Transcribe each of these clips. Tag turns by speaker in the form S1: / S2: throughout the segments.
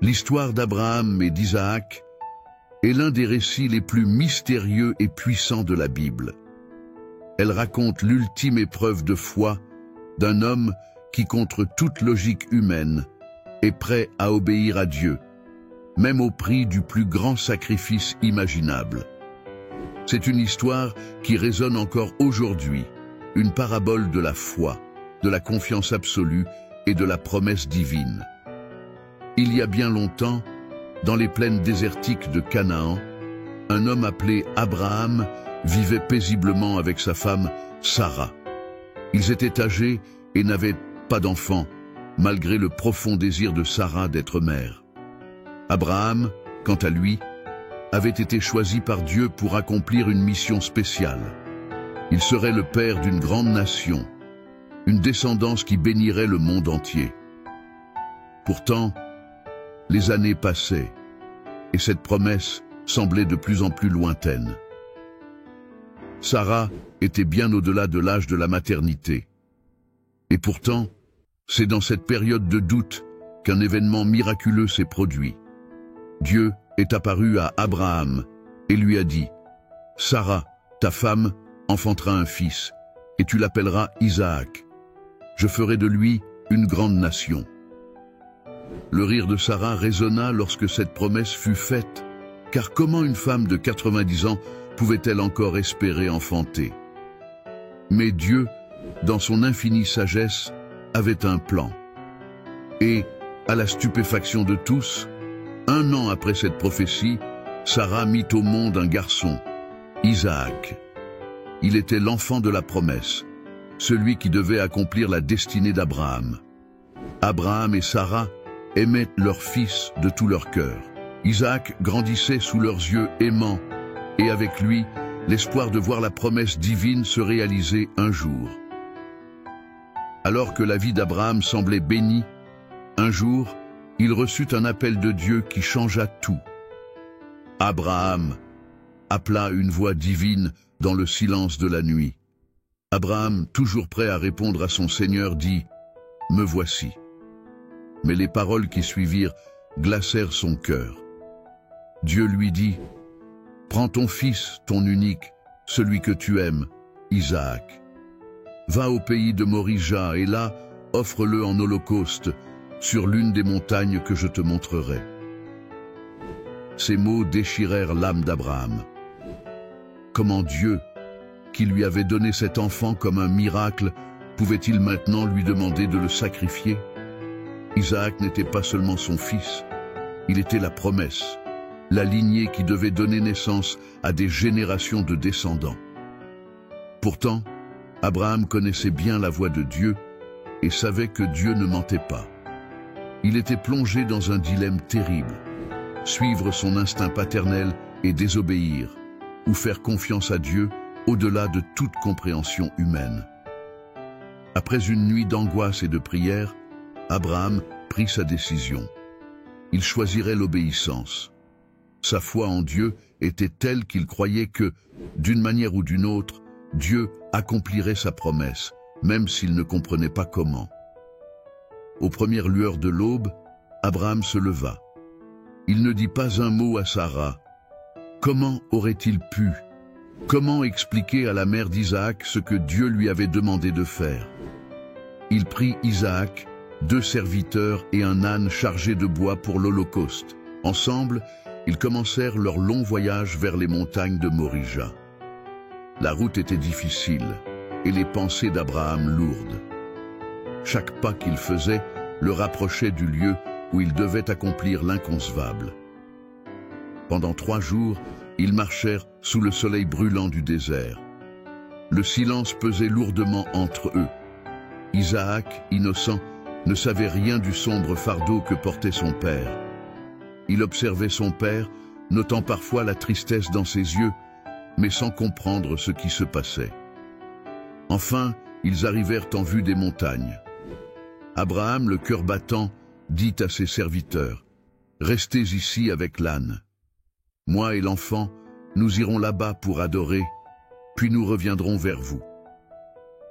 S1: L'histoire d'Abraham et d'Isaac est l'un des récits les plus mystérieux et puissants de la Bible. Elle raconte l'ultime épreuve de foi d'un homme qui, contre toute logique humaine, est prêt à obéir à Dieu, même au prix du plus grand sacrifice imaginable. C'est une histoire qui résonne encore aujourd'hui, une parabole de la foi, de la confiance absolue et de la promesse divine. Il y a bien longtemps, dans les plaines désertiques de Canaan, un homme appelé Abraham vivait paisiblement avec sa femme Sarah. Ils étaient âgés et n'avaient pas d'enfants, malgré le profond désir de Sarah d'être mère. Abraham, quant à lui, avait été choisi par Dieu pour accomplir une mission spéciale. Il serait le père d'une grande nation, une descendance qui bénirait le monde entier. Pourtant, les années passaient, et cette promesse semblait de plus en plus lointaine. Sarah était bien au-delà de l'âge de la maternité. Et pourtant, c'est dans cette période de doute qu'un événement miraculeux s'est produit. Dieu est apparu à Abraham et lui a dit « Sarah, ta femme, enfantera un fils, et tu l'appelleras Isaac. Je ferai de lui une grande nation. » Le rire de Sarah résonna lorsque cette promesse fut faite, car comment une femme de 90 ans pouvait-elle encore espérer enfanter? Mais Dieu, dans son infinie sagesse, avait un plan. Et, à la stupéfaction de tous, 1 an après cette prophétie, Sarah mit au monde un garçon, Isaac. Il était l'enfant de la promesse, celui qui devait accomplir la destinée d'Abraham. Abraham et Sarah aimaient leur fils de tout leur cœur. Isaac grandissait sous leurs yeux aimants, et avec lui, l'espoir de voir la promesse divine se réaliser un jour. Alors que la vie d'Abraham semblait bénie, un jour, il reçut un appel de Dieu qui changea tout. Abraham, appela une voix divine dans le silence de la nuit. Abraham, toujours prêt à répondre à son Seigneur, dit « Me voici ». Mais les paroles qui suivirent glacèrent son cœur. Dieu lui dit « Prends ton fils, ton unique, celui que tu aimes, Isaac. Va au pays de Morija et là, offre-le en holocauste sur l'une des montagnes que je te montrerai. » Ces mots déchirèrent l'âme d'Abraham. Comment Dieu, qui lui avait donné cet enfant comme un miracle, pouvait-il maintenant lui demander de le sacrifier? Isaac n'était pas seulement son fils, il était la promesse, la lignée qui devait donner naissance à des générations de descendants. Pourtant, Abraham connaissait bien la voix de Dieu et savait que Dieu ne mentait pas. Il était plongé dans un dilemme terrible, suivre son instinct paternel et désobéir, ou faire confiance à Dieu au-delà de toute compréhension humaine. Après une nuit d'angoisse et de prière, Abraham prit sa décision. Il choisirait l'obéissance. Sa foi en Dieu était telle qu'il croyait que, d'une manière ou d'une autre, Dieu accomplirait sa promesse, même s'il ne comprenait pas comment. Aux premières lueurs de l'aube, Abraham se leva. Il ne dit pas un mot à Sarah. Comment aurait-il pu? Comment expliquer à la mère d'Isaac ce que Dieu lui avait demandé de faire? Il prit Isaac, 2 serviteurs et un âne chargé de bois pour l'Holocauste. Ensemble, ils commencèrent leur long voyage vers les montagnes de Morija. La route était difficile et les pensées d'Abraham lourdes. Chaque pas qu'il faisait le rapprochait du lieu où il devait accomplir l'inconcevable. Pendant 3 jours, ils marchèrent sous le soleil brûlant du désert. Le silence pesait lourdement entre eux. Isaac, innocent, ne savait rien du sombre fardeau que portait son père. Il observait son père, notant parfois la tristesse dans ses yeux, mais sans comprendre ce qui se passait. Enfin, ils arrivèrent en vue des montagnes. Abraham, le cœur battant, dit à ses serviteurs, « Restez ici avec l'âne. Moi et l'enfant, nous irons là-bas pour adorer, puis nous reviendrons vers vous. »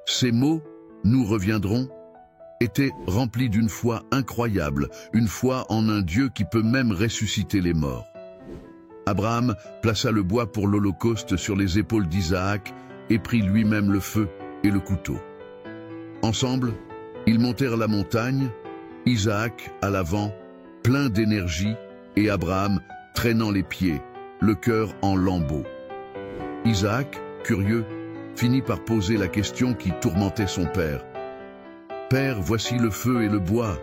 S1: Ces mots, « nous reviendrons » était rempli d'une foi incroyable, une foi en un Dieu qui peut même ressusciter les morts. Abraham plaça le bois pour l'Holocauste sur les épaules d'Isaac et prit lui-même le feu et le couteau. Ensemble, ils montèrent la montagne, Isaac à l'avant, plein d'énergie, et Abraham traînant les pieds, le cœur en lambeaux. Isaac, curieux, finit par poser la question qui tourmentait son père. « Père, voici le feu et le bois,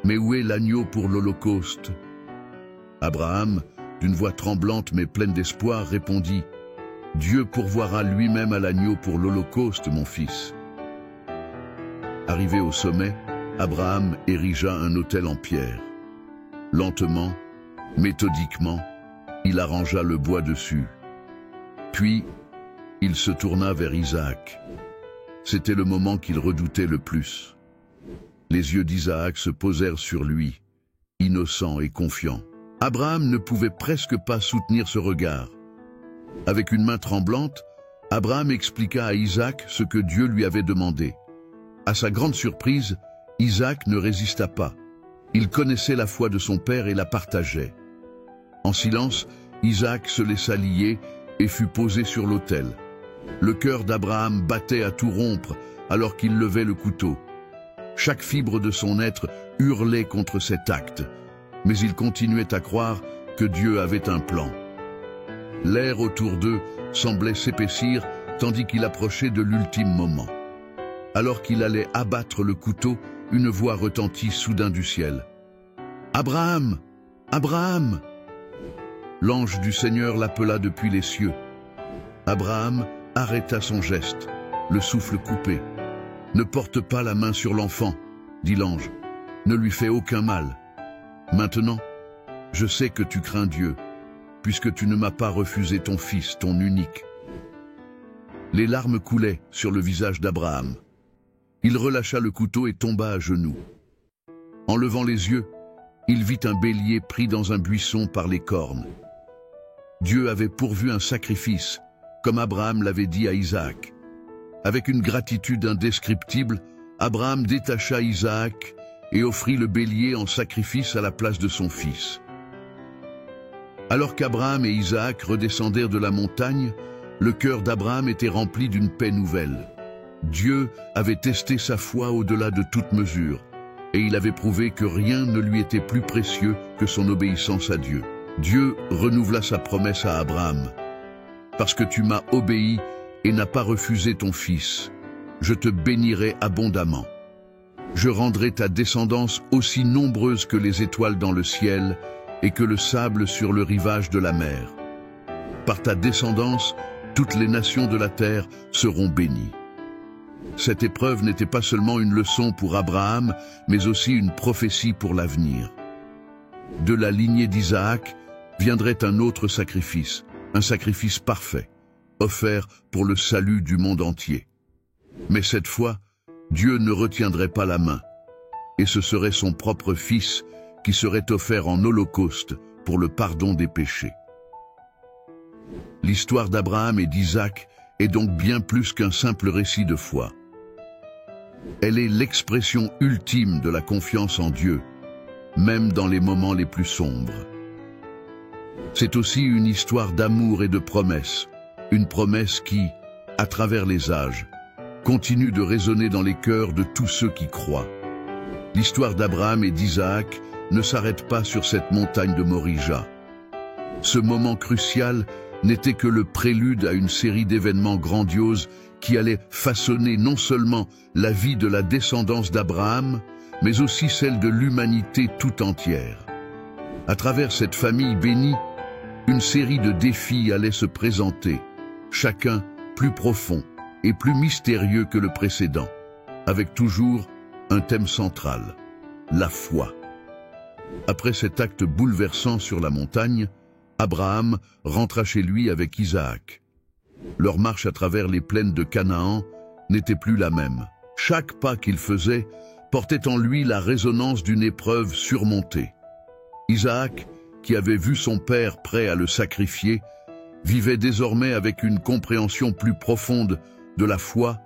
S1: mais où est l'agneau pour l'Holocauste » Abraham, d'une voix tremblante mais pleine d'espoir, répondit « Dieu pourvoira lui-même à l'agneau pour l'Holocauste, mon fils. » Arrivé au sommet, Abraham érigea un autel en pierre. Lentement, méthodiquement, il arrangea le bois dessus. Puis, il se tourna vers Isaac. C'était le moment qu'il redoutait le plus. Les yeux d'Isaac se posèrent sur lui, innocents et confiants. Abraham ne pouvait presque pas soutenir ce regard. Avec une main tremblante, Abraham expliqua à Isaac ce que Dieu lui avait demandé. À sa grande surprise, Isaac ne résista pas. Il connaissait la foi de son père et la partageait. En silence, Isaac se laissa lier et fut posé sur l'autel. Le cœur d'Abraham battait à tout rompre alors qu'il levait le couteau. Chaque fibre de son être hurlait contre cet acte, mais il continuait à croire que Dieu avait un plan. L'air autour d'eux semblait s'épaissir tandis qu'il approchait de l'ultime moment. Alors qu'il allait abattre le couteau, une voix retentit soudain du ciel. « Abraham! Abraham !» L'ange du Seigneur l'appela depuis les cieux. Abraham arrêta son geste, le souffle coupé. « Ne porte pas la main sur l'enfant, » dit l'ange. « Ne lui fais aucun mal. Maintenant, je sais que tu crains Dieu, puisque tu ne m'as pas refusé ton fils, ton unique. » Les larmes coulaient sur le visage d'Abraham. Il relâcha le couteau et tomba à genoux. En levant les yeux, il vit un bélier pris dans un buisson par les cornes. Dieu avait pourvu un sacrifice, comme Abraham l'avait dit à Isaac. Avec une gratitude indescriptible, Abraham détacha Isaac et offrit le bélier en sacrifice à la place de son fils. Alors qu'Abraham et Isaac redescendèrent de la montagne, le cœur d'Abraham était rempli d'une paix nouvelle. Dieu avait testé sa foi au-delà de toute mesure, et il avait prouvé que rien ne lui était plus précieux que son obéissance à Dieu. Dieu renouvela sa promesse à Abraham. « Parce que tu m'as obéi et n'as pas refusé ton fils, je te bénirai abondamment. Je rendrai ta descendance aussi nombreuse que les étoiles dans le ciel et que le sable sur le rivage de la mer. Par ta descendance, toutes les nations de la terre seront bénies. » Cette épreuve n'était pas seulement une leçon pour Abraham, mais aussi une prophétie pour l'avenir. De la lignée d'Isaac viendrait un autre sacrifice, un sacrifice parfait, offert pour le salut du monde entier. Mais cette fois, Dieu ne retiendrait pas la main, et ce serait son propre Fils qui serait offert en holocauste pour le pardon des péchés. L'histoire d'Abraham et d'Isaac est donc bien plus qu'un simple récit de foi. Elle est l'expression ultime de la confiance en Dieu, même dans les moments les plus sombres. C'est aussi une histoire d'amour et de promesse, une promesse qui, à travers les âges, continue de résonner dans les cœurs de tous ceux qui croient. L'histoire d'Abraham et d'Isaac ne s'arrête pas sur cette montagne de Morija. Ce moment crucial n'était que le prélude à une série d'événements grandioses qui allaient façonner non seulement la vie de la descendance d'Abraham, mais aussi celle de l'humanité tout entière. À travers cette famille bénie, une série de défis allait se présenter, chacun plus profond et plus mystérieux que le précédent, avec toujours un thème central, la foi. Après cet acte bouleversant sur la montagne, Abraham rentra chez lui avec Isaac. Leur marche à travers les plaines de Canaan n'était plus la même. Chaque pas qu'il faisait portait en lui la résonance d'une épreuve surmontée. Isaac, qui avait vu son père prêt à le sacrifier, vivait désormais avec une compréhension plus profonde de la foi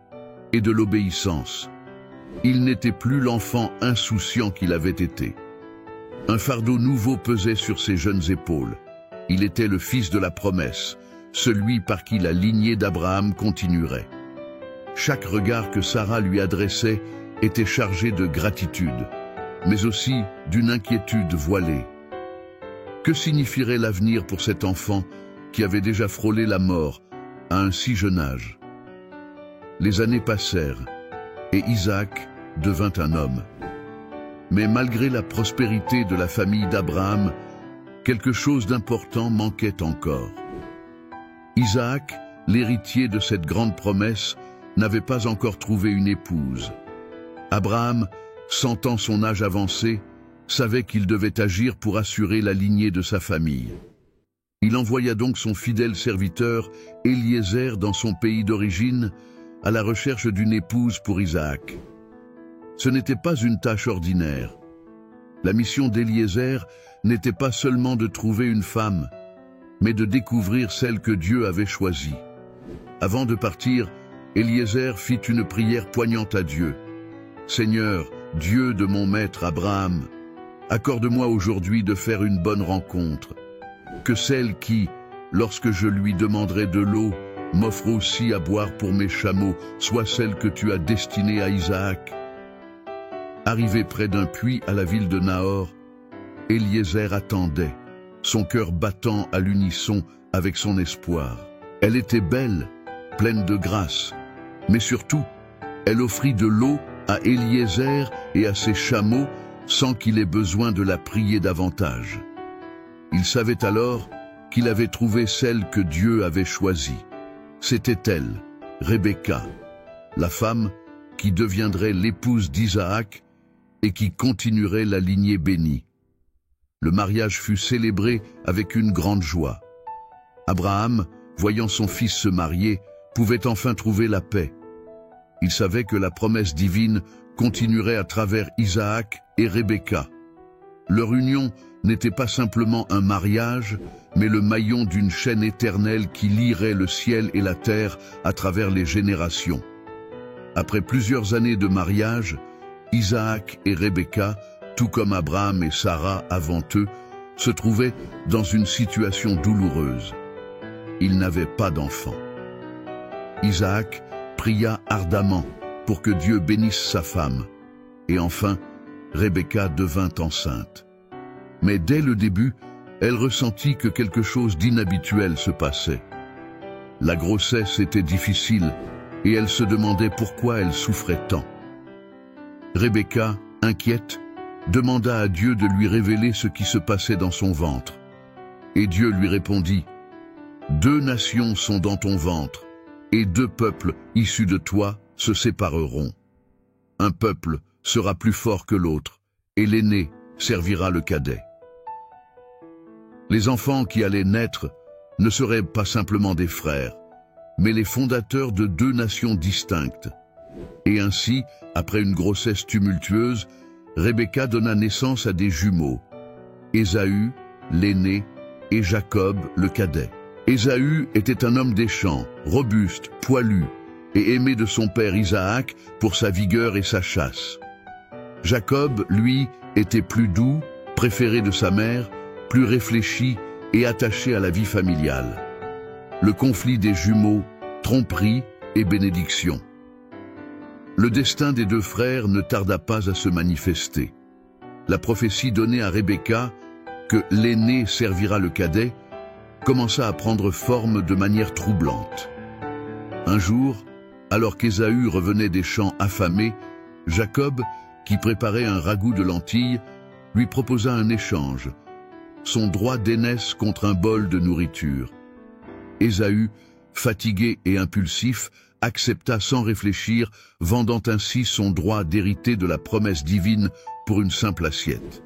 S1: et de l'obéissance. Il n'était plus l'enfant insouciant qu'il avait été. Un fardeau nouveau pesait sur ses jeunes épaules. Il était le fils de la promesse, celui par qui la lignée d'Abraham continuerait. Chaque regard que Sarah lui adressait était chargé de gratitude, mais aussi d'une inquiétude voilée. Que signifierait l'avenir pour cet enfant qui avait déjà frôlé la mort à un si jeune âge? Les années passèrent, et Isaac devint un homme. Mais malgré la prospérité de la famille d'Abraham, quelque chose d'important manquait encore. Isaac, l'héritier de cette grande promesse, n'avait pas encore trouvé une épouse. Abraham, sentant son âge avancé, savait qu'il devait agir pour assurer la lignée de sa famille. Il envoya donc son fidèle serviteur, Éliézer, dans son pays d'origine, à la recherche d'une épouse pour Isaac. Ce n'était pas une tâche ordinaire. La mission d'Éliézer n'était pas seulement de trouver une femme, mais de découvrir celle que Dieu avait choisie. Avant de partir, Éliézer fit une prière poignante à Dieu. « Seigneur, Dieu de mon maître Abraham, accorde-moi aujourd'hui de faire une bonne rencontre. Que celle qui, lorsque je lui demanderai de l'eau, m'offre aussi à boire pour mes chameaux, soit celle que tu as destinée à Isaac. » Arrivé près d'un puits à la ville de Nahor, Éliézer attendait, son cœur battant à l'unisson avec son espoir. Elle était belle, pleine de grâce, mais surtout, elle offrit de l'eau à Éliézer et à ses chameaux sans qu'il ait besoin de la prier davantage. Il savait alors qu'il avait trouvé celle que Dieu avait choisie. C'était elle, Rebecca, la femme qui deviendrait l'épouse d'Isaac et qui continuerait la lignée bénie. Le mariage fut célébré avec une grande joie. Abraham, voyant son fils se marier, pouvait enfin trouver la paix. Il savait que la promesse divine continuerait à travers Isaac et Rebecca. Leur union n'était pas simplement un mariage, mais le maillon d'une chaîne éternelle qui lierait le ciel et la terre à travers les générations. Après plusieurs années de mariage, Isaac et Rebecca, tout comme Abraham et Sarah avant eux, se trouvaient dans une situation douloureuse. Ils n'avaient pas d'enfants. Isaac pria ardemment pour que Dieu bénisse sa femme. Et enfin, Rebecca devint enceinte. Mais dès le début, elle ressentit que quelque chose d'inhabituel se passait. La grossesse était difficile et elle se demandait pourquoi elle souffrait tant. Rebecca, inquiète, demanda à Dieu de lui révéler ce qui se passait dans son ventre. Et Dieu lui répondit, « 2 nations sont dans ton ventre, et 2 peuples issus de toi se sépareront. Un peuple sera plus fort que l'autre, et l'aîné servira le cadet. » Les enfants qui allaient naître ne seraient pas simplement des frères, mais les fondateurs de 2 nations distinctes. Et ainsi, après une grossesse tumultueuse, Rebecca donna naissance à des jumeaux, Ésaü, l'aîné, et Jacob, le cadet. Ésaü était un homme des champs, robuste, poilu, et aimé de son père Isaac pour sa vigueur et sa chasse. Jacob, lui, était plus doux, préféré de sa mère, plus réfléchi et attaché à la vie familiale. Le conflit des jumeaux, tromperie et bénédiction. Le destin des 2 frères ne tarda pas à se manifester. La prophétie donnée à Rebecca, que l'aîné servira le cadet, commença à prendre forme de manière troublante. Un jour, alors qu'Ésaü revenait des champs affamé, Jacob, qui préparait un ragoût de lentilles, lui proposa un échange, son droit d'aînesse contre un bol de nourriture. Ésaü, fatigué et impulsif, accepta sans réfléchir, vendant ainsi son droit d'hériter de la promesse divine pour une simple assiette.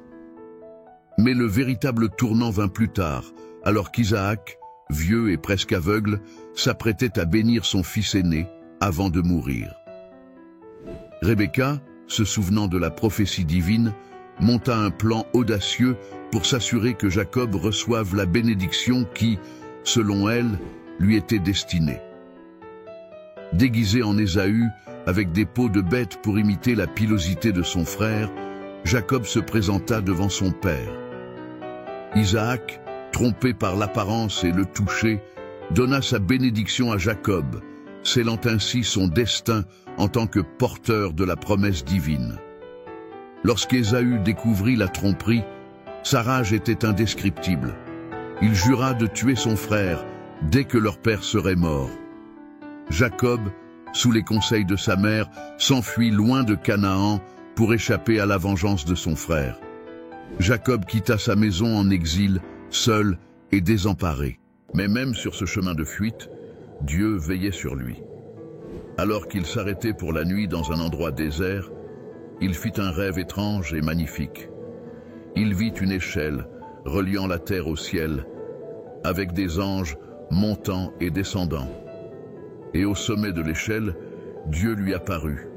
S1: Mais le véritable tournant vint plus tard, alors qu'Isaac, vieux et presque aveugle, s'apprêtait à bénir son fils aîné avant de mourir. Rebecca, se souvenant de la prophétie divine, monta un plan audacieux pour s'assurer que Jacob reçoive la bénédiction qui, selon elle, lui était destinée. Déguisée en Ésaü, avec des peaux de bête pour imiter la pilosité de son frère, Jacob se présenta devant son père. Isaac, trompé par l'apparence et le toucher, donna sa bénédiction à Jacob, scellant ainsi son destin en tant que porteur de la promesse divine. Lorsqu'Ésaü découvrit la tromperie, sa rage était indescriptible. Il jura de tuer son frère dès que leur père serait mort. Jacob, sous les conseils de sa mère, s'enfuit loin de Canaan pour échapper à la vengeance de son frère. Jacob quitta sa maison en exil, seul et désemparé. Mais même sur ce chemin de fuite, Dieu veillait sur lui. Alors qu'il s'arrêtait pour la nuit dans un endroit désert, il fit un rêve étrange et magnifique. Il vit une échelle reliant la terre au ciel, avec des anges montant et descendant. Et au sommet de l'échelle, Dieu lui apparut,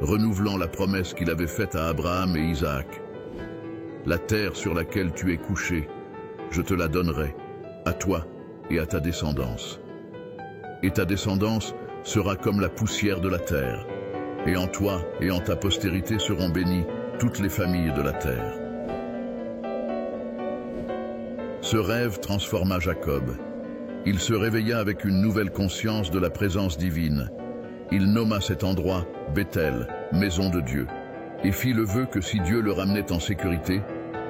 S1: renouvelant la promesse qu'il avait faite à Abraham et Isaac. « La terre sur laquelle tu es couché, je te la donnerai, à toi et à ta descendance. Et ta descendance sera comme la poussière de la terre, et en toi et en ta postérité seront bénies toutes les familles de la terre. » Ce rêve transforma Jacob. Il se réveilla avec une nouvelle conscience de la présence divine. Il nomma cet endroit Béthel, maison de Dieu, et fit le vœu que si Dieu le ramenait en sécurité,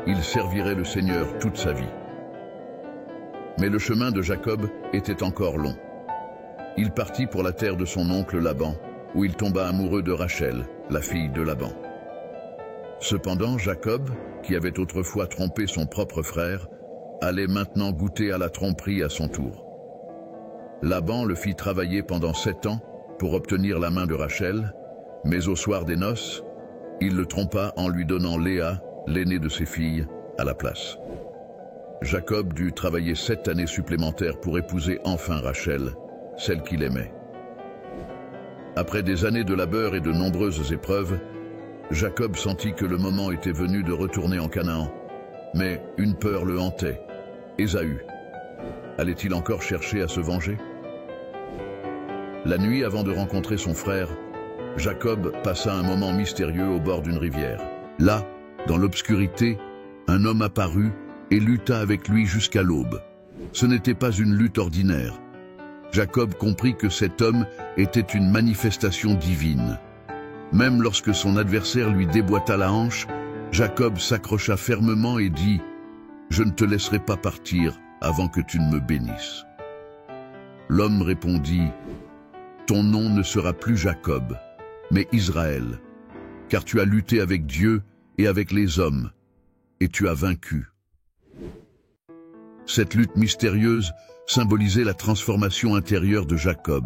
S1: il servirait le Seigneur toute sa vie. Mais le chemin de Jacob était encore long. Il partit pour la terre de son oncle Laban, où il tomba amoureux de Rachel, la fille de Laban. Cependant, Jacob, qui avait autrefois trompé son propre frère, allait maintenant goûter à la tromperie à son tour. Laban le fit travailler pendant 7 ans pour obtenir la main de Rachel, mais au soir des noces, il le trompa en lui donnant Léa, l'aînée de ses filles, à la place. Jacob dut travailler 7 années supplémentaires pour épouser enfin Rachel, celle qu'il aimait. Après des années de labeur et de nombreuses épreuves, Jacob sentit que le moment était venu de retourner en Canaan, mais une peur le hantait. Ésaü. Allait-il encore chercher à se venger? La nuit avant de rencontrer son frère, Jacob passa un moment mystérieux au bord d'une rivière. Là, dans l'obscurité, un homme apparut et lutta avec lui jusqu'à l'aube. Ce n'était pas une lutte ordinaire. Jacob comprit que cet homme était une manifestation divine. Même lorsque son adversaire lui déboîta la hanche, Jacob s'accrocha fermement et dit « Je ne te laisserai pas partir avant que tu ne me bénisses. » L'homme répondit « Ton nom ne sera plus Jacob, mais Israël, car tu as lutté avec Dieu et avec les hommes, et tu as vaincu. » Cette lutte mystérieuse symbolisait la transformation intérieure de Jacob.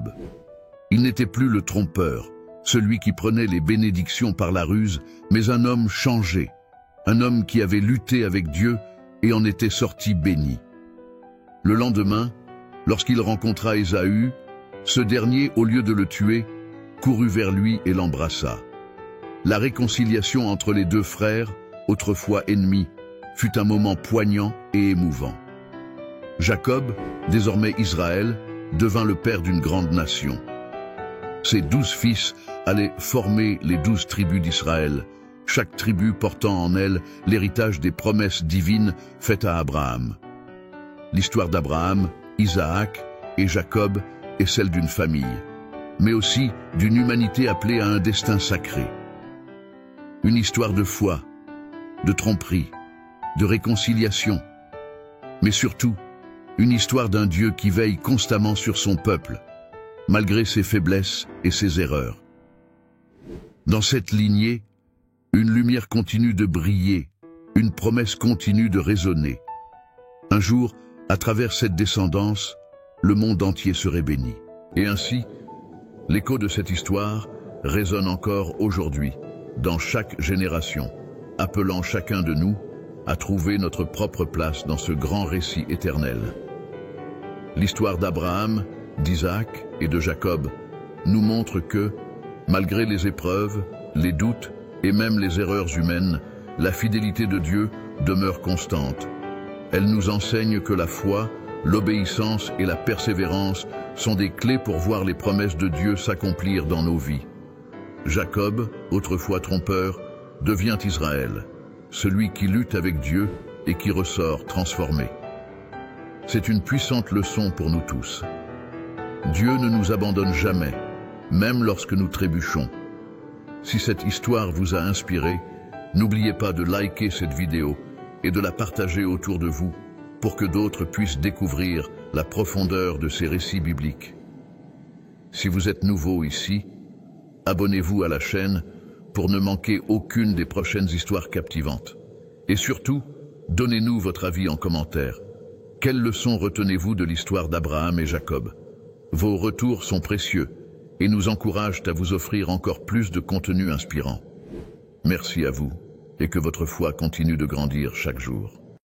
S1: Il n'était plus le trompeur, celui qui prenait les bénédictions par la ruse, mais un homme changé, un homme qui avait lutté avec Dieu et en était sorti béni. Le lendemain, lorsqu'il rencontra Ésaü, ce dernier, au lieu de le tuer, courut vers lui et l'embrassa. La réconciliation entre les deux frères, autrefois ennemis, fut un moment poignant et émouvant. Jacob, désormais Israël, devint le père d'une grande nation. Ses 12 fils allaient former les 12 tribus d'Israël, chaque tribu portant en elle l'héritage des promesses divines faites à Abraham. L'histoire d'Abraham, Isaac et Jacob est celle d'une famille, mais aussi d'une humanité appelée à un destin sacré. Une histoire de foi, de tromperie, de réconciliation, mais surtout une histoire d'un Dieu qui veille constamment sur son peuple, malgré ses faiblesses et ses erreurs. Dans cette lignée, une lumière continue de briller, une promesse continue de résonner. Un jour, à travers cette descendance, le monde entier serait béni. Et ainsi, l'écho de cette histoire résonne encore aujourd'hui, dans chaque génération, appelant chacun de nous à trouver notre propre place dans ce grand récit éternel. L'histoire d'Abraham, d'Isaac et de Jacob nous montre que, malgré les épreuves, les doutes et même les erreurs humaines, la fidélité de Dieu demeure constante. Elle nous enseigne que la foi, l'obéissance et la persévérance sont des clés pour voir les promesses de Dieu s'accomplir dans nos vies. Jacob, autrefois trompeur, devient Israël, celui qui lutte avec Dieu et qui ressort transformé. C'est une puissante leçon pour nous tous. Dieu ne nous abandonne jamais, même lorsque nous trébuchons. Si cette histoire vous a inspiré, n'oubliez pas de liker cette vidéo et de la partager autour de vous pour que d'autres puissent découvrir la profondeur de ces récits bibliques. Si vous êtes nouveau ici, abonnez-vous à la chaîne pour ne manquer aucune des prochaines histoires captivantes. Et surtout, donnez-nous votre avis en commentaire. Quelles leçons retenez-vous de l'histoire d'Abraham et Jacob? Vos retours sont précieux et nous encouragent à vous offrir encore plus de contenu inspirant. Merci à vous et que votre foi continue de grandir chaque jour.